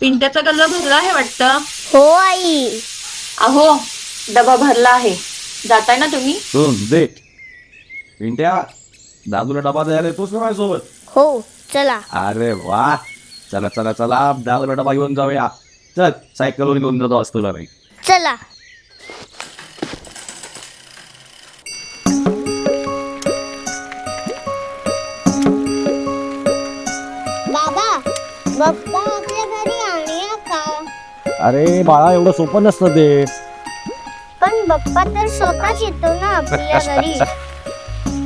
पिंट्याचा गल्ला भरला आहे वाटतं. हो आई. अहो, डबा भरला आहे. जाताय ना तुम्ही? दे पिंट्या, दादूला डबा द्यायला येतोस ना माझ्यासोबत? हो चला. अरे वा, चला चला चला, दादूला डबा घेऊन जाऊया. चल, सायकलवर घेऊन जातो आज तुला. नाही चला. बाबा, बाप्पा आपल्या घरी आणूया का? अरे बाळा, एवढं सोपं नसतं ते. पण बाप्पा तर स्वतःच येतो ना आपल्या घरी.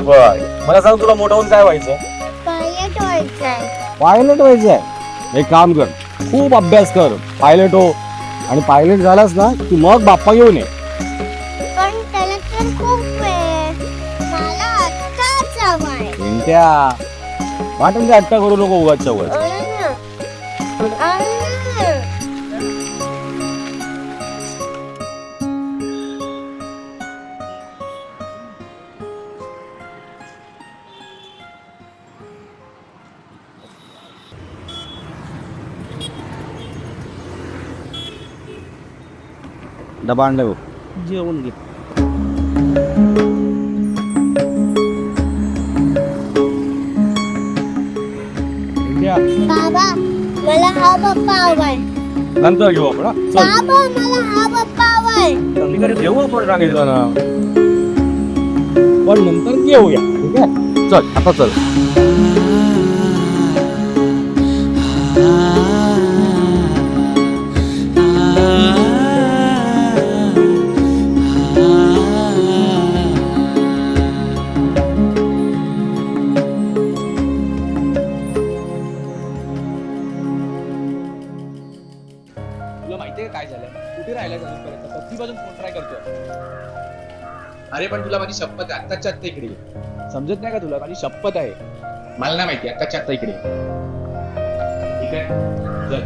बर, मला सांग, तुला मोठं होऊन काय व्हायचं? पायलट व्हायचंय. पायलट व्हायचंय? एक काम कर, खूप अभ्यास कर, पायलट हो. आणि पायलट झालास ना की मग बाप्पा घेऊन ये. पण त्याला तर खूप वेळ. मला आत्ताच हवाय. पिंट्या, वाटून ते हट्टा करू नको उगाचच्या वर. डबा आणलं हो. जेवण घे. बाबा, मला हा बाप्पा हवाय. नंतर घेऊ आपण, हा? चल. बाबा, मला हा बाप्पा हवाय. संध्याकाळी घेऊ आपण, सांगितलं ना. पण नंतर घेऊया, ठीक आहे? चल, आता चल. तुला माहितीये काय झालं? कुठे राहिलाय अजूनपर्यंत? कधी पासून फोन ट्राय करतोय. अरे पण तुला माझी शपथ आहे, आत्ताच्या आत्ता इकडे ये. समजत नाही का तुला? माझी शपथ आहे. मला नाही माहिती, आत्ताच्या आत्ता इकडे ये. ठीक आहे, चल.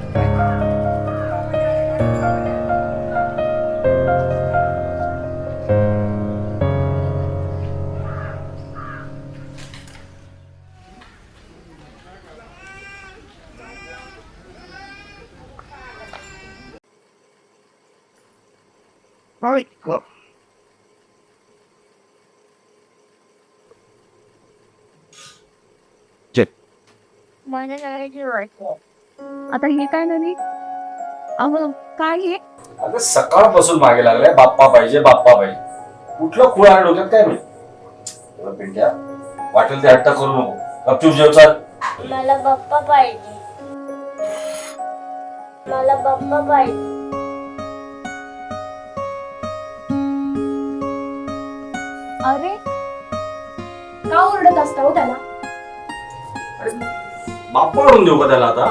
मला करायची वाटतं. आता हे काय नवी? अहो, काय हे? अगं सकाळपासून मागे लागलाय, बाप्पा पाहिजे, बाप्पा पाहिजे. कुठलं खुळ आहे डोक्यात काय माहिती? पिंट्या, वाटेल ते हट्टा करू नको, गपचूप जेव. चाल. मला बाप्पा पाहिजे. मला बाप्पा पाहिजे. अरे, का ओरडत असता हो त्याला? बाप्पा आणून देऊ का त्याला आता?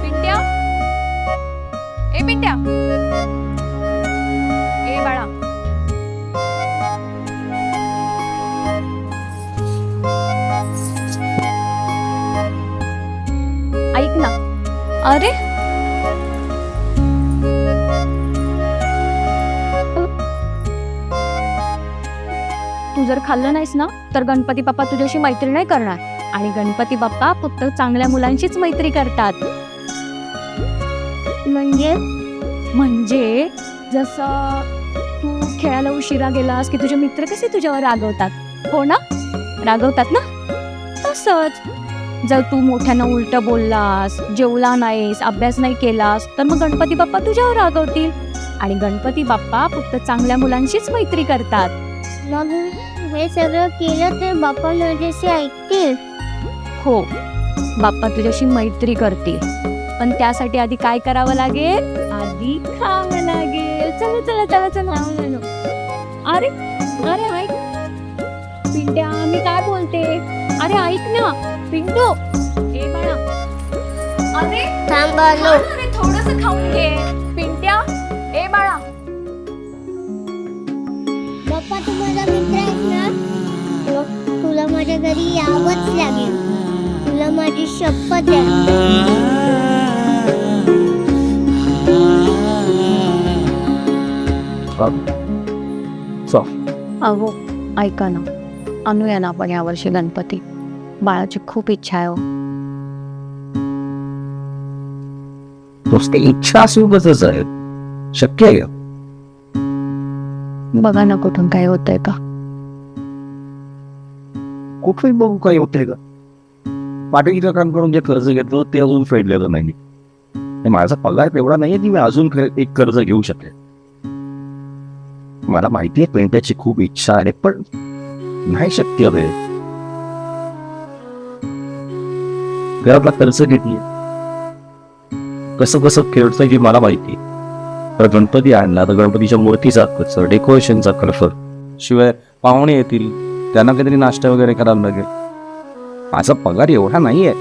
पिंट्या, ए पिंट्या, ए बाळा. ऐक ना. अरे, तू जर खाल्लं नाहीस ना तर गणपती बाप्पा तुझ्याशी मैत्री नाही करणार. आणि गणपती बाप्पा फक्त चांगल्या मुलांशीच मैत्री करतात. म्हणजे जसं तू खेळायला उशिरा गेलास की तुझे मित्र कसे तुझ्यावर रागवतात, हो ना? रागवतात ना? तसंच जर तू मोठ्यानं उलटं बोललास, जेवला नाहीस, अभ्यास नाही केलास तर मग गणपती बाप्पा तुझ्यावर रागवतील. आणि गणपती बाप्पा फक्त चांगल्या मुलांशीच मैत्री करतात. मग हे सगळं केलं तर बाप्पा माझ्याशी ऐकतील? हो, बाप्पा तुझ्याशी मैत्री करतील. पण त्यासाठी आधी काय करावं लागेल? आधी खावं लागेल. चला चला चला चला. अरे अरे ऐक पिंट्या, मी काय बोलते. अरे ऐक ना पिंटू, ए बाळा. अरे थांबलो. थोडस खाऊन घे. पिंट्या, ए बाळा. बाप्पा, तू माझा मित्र आहेस ना? मग तुला माझ्या घरी यावंच लागेल. तुला माझी शपथ आहे. अहो ऐका ना, आणूया ना आपण यावर्षी गणपती. बाळाची खूप इच्छा आहे हो. नुसते इच्छा असून कसं आहे शक्य आहे का? बघा ना कुठून काय होतंय का. कुठेही बघू काही होतंय का. पाटील काकांकडून जे कर्ज घेतलं ते अजून फेडलेलं नाही. आणि माझा पगार एवढा नाहीये की मी अजून एक कर्ज घेऊ शकेल. मला माहितीये पेंट्याची खूप इच्छा आहे पण नाही शक्य आहे. घरातला कर्ज घेतली कसं कसं खेळतंय की मला माहिती. तर गणपती आणला तर गणपतीच्या मूर्तीचा खर्च, डेकोरेशनचा खर्च, शिवाय पाहुणे येतील त्यांना काहीतरी नाश्ता वगैरे करायला लागेल. माझा पगार एवढा नाहीये.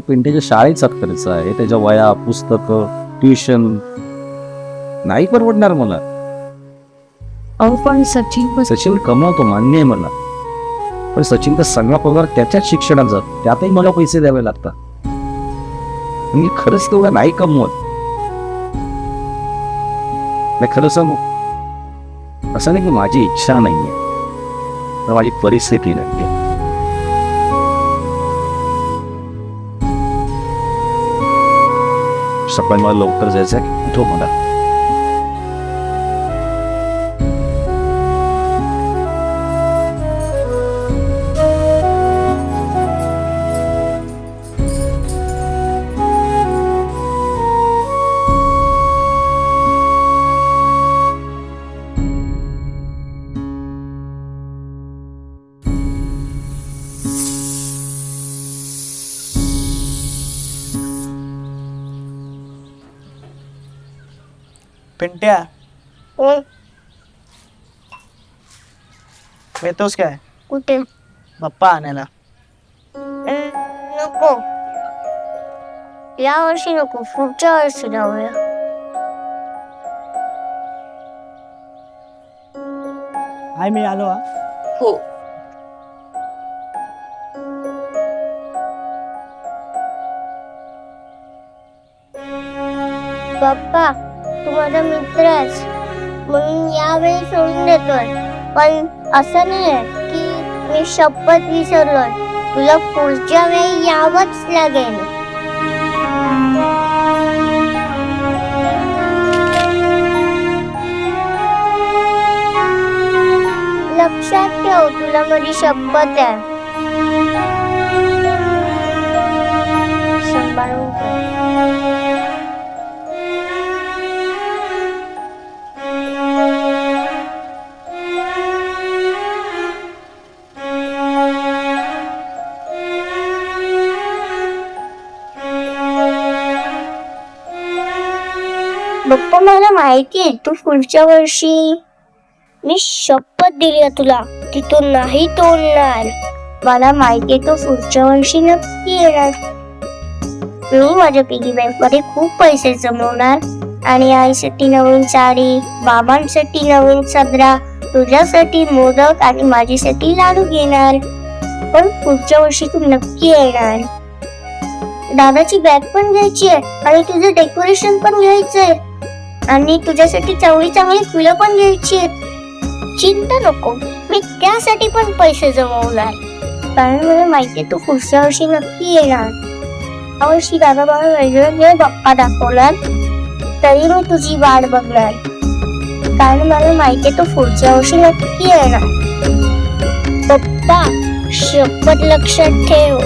पिंट्याच्या शाळेचा खर्च आहे, त्याच्या वया, पुस्तकं, ट्युशन नाही परवडणार मला. अहो पण सचिन सचिन कमावतो मान्य आहे मला, पण सचिनचा सगळा पगार त्याच्याच शिक्षणात जातो. त्यातही मला पैसे द्यावे लागतात. मी खरंच तेवढा नाही कमवत. नाही खरं सांगू, असं नाही की माझी इच्छा नाहीये, तर माझी परिस्थिती नाहीये. सकाळी मला लवकर जायचं आहे, उठव मला. पिंट्या हं, येतोस काय कुठे? बाप्पा आणायला? नको, या वर्षी नको, पुढच्या वर्षी जाऊया. हाय मी आलो. हा हो. बाप्पा तू माझा मित्र आहेस म्हणून यावेळी सोडून देतोय, पण असं नाही आहे की मी शपथ विसरलोय. तुला पुढच्या वेळी यावंच लागेल. लक्षात ठेव, तुला माझी शपथ आहे. सांभाळून ठेव. बाप्पा मला माहिती आहे तू पुढच्या वर्षी, मी शपथ दिली आहे तुला की तू नाही तोडणार. मला माहिती आहे तू पुढच्या वर्षी नक्की येणार. मी माझ्या पिगी बँक मध्ये खूप पैसे जमवणार आणि आईसाठी नवीन साडी, बाबांसाठी नवीन सदरा, तुझ्यासाठी मोदक आणि माझ्यासाठी लाडू घेणार. पण पुढच्या वर्षी तू नक्की येणार. दादाची बॅग पण घ्यायची आहे आणि तुझं डेकोरेशन पण घ्यायचंय आणि तुझ्यासाठी चांगली चांगली फुलं पण घ्यायची आहेत. चिंता नको, मी त्यासाठी पण पैसे जमवणार. कारण मला माहितीये तू पुढच्या वर्षी नक्की येणार. या वर्षी दादा मला वेगवेगळे बाप्पा दाखवणार, तरी मी तुझी वाट बघणार. कारण मला माहितीये तू पुढच्या वर्षी नक्की येणार. बाप्पा शपथ लक्षात ठेव.